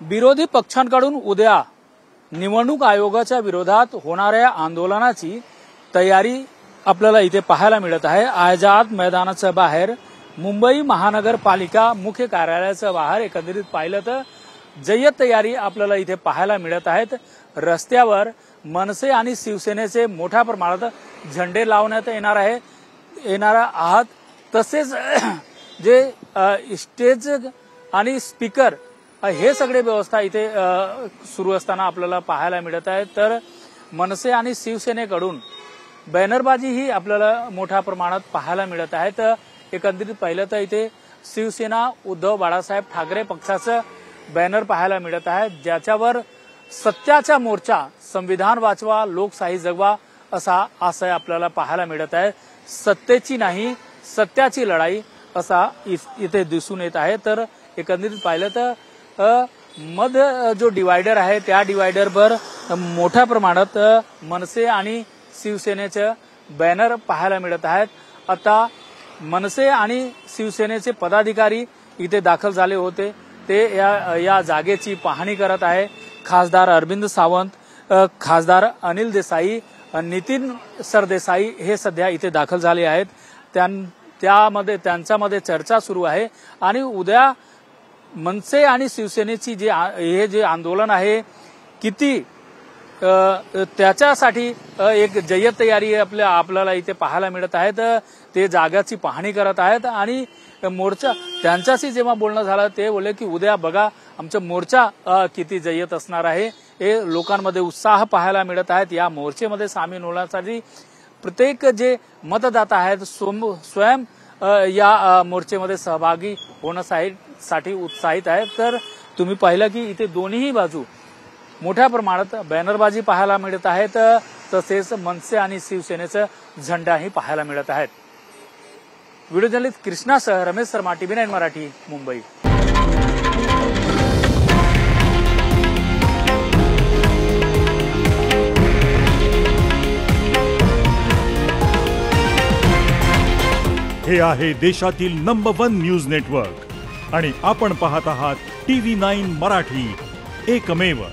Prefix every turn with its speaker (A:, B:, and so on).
A: विरोधी पक्षांकडून उद्या निवडणूक आयोगाच्या विरोधात होणाऱ्या आंदोलनाची तयारी आपल्याला इथे पाहायला मिळत आहे। आझाद मैदानाच्या बाहेर मुंबई महानगरपालिका मुख्य कार्यालयाच्या बाहेर एकंदरीत पाहिलं तर जय्यत तयारी आपल्याला इथे पाहायला मिळत आहेत। रस्त्यावर मनसे आणि शिवसेनेचे मोठ्या प्रमाणात झेंडे लावण्यात येणार आहात। तसेच जे स्टेज आणि स्पीकर हे सगळे व्यवस्था इथे सुरू असताना आपल्याला पाहायला मिळत आहे। तर मनसे आणि शिवसेनेकडून बॅनरबाजी ही आपल्याला मोठ्या प्रमाणात पाहायला मिळत आहे। तर एकंदरीत पाहिलं तर इथे शिवसेना उद्धव बाळासाहेब ठाकरे पक्षाचं बॅनर पाहायला मिळत आहे, ज्याच्यावर सत्याचा मोर्चा, संविधान वाचवा, लोकशाही जगवा असा आशय आपल्याला पाहायला मिळत आहे। सत्तेची नाही सत्याची लढाई असा इथे दिसून येत आहे। तर एकंदरीत पाहिलं तर मध्य जो डिवायडर आहे त्या डिवायडरवर मोठ्या प्रमाणात मनसे आणि शिवसेनेचे बॅनर पाहायला मिळत आहेत। आता मनसे आणि शिवसेनेचे पदाधिकारी इथे दाखल झाले होते, ते या जागेची पाहणी करत आहे। खासदार अरविंद सावंत, खासदार अनिल देसाई, नितीन सरदेसाई हे सध्या इथे दाखल झाले आहेत। त्यांच्यामध्ये चर्चा सुरू आहे आणि उद्या मनसे आणि शिवसेनेची जे आंदोलन आहे किती त्याच्यासाठी एक जय्यत तयारी आपल्याला इथे पाहायला मिळत आहे। ते जागाची पाहणी करत आहेत आणि मोर्चा त्यांच्याशी जेव्हा बोलणं झालं ते बोलले की उद्या बघा आमचा मोर्चा किती जय्यत असणार आहे। हे लोकांमध्ये उत्साह पाहायला मिळत आहेत। या मोर्चेमध्ये सामील होण्यासाठी प्रत्येक जे मतदाता आहेत स्वयं या मोर्चेमध्ये सहभागी होण्यासाठी उत्साहित आहेत। तर तुम्ही पाहिलं की इथे दोन्ही बाजू मोठ्या प्रमाणात बॅनरबाजी पाहायला मिळत आहेत, तसेच मनसे आणि शिवसेनेचे झेंडाही पाहायला मिळत आहेत। व्हिडिओ जर्नलिस्ट कृष्णासह रमेश शर्मा, TV9 मराठी, मुंबई।
B: हे आहे देशातील नंबर 1 न्यूज नेटवर्क आणि आपण पाहत आहात TV9 मराठी, एकमेव।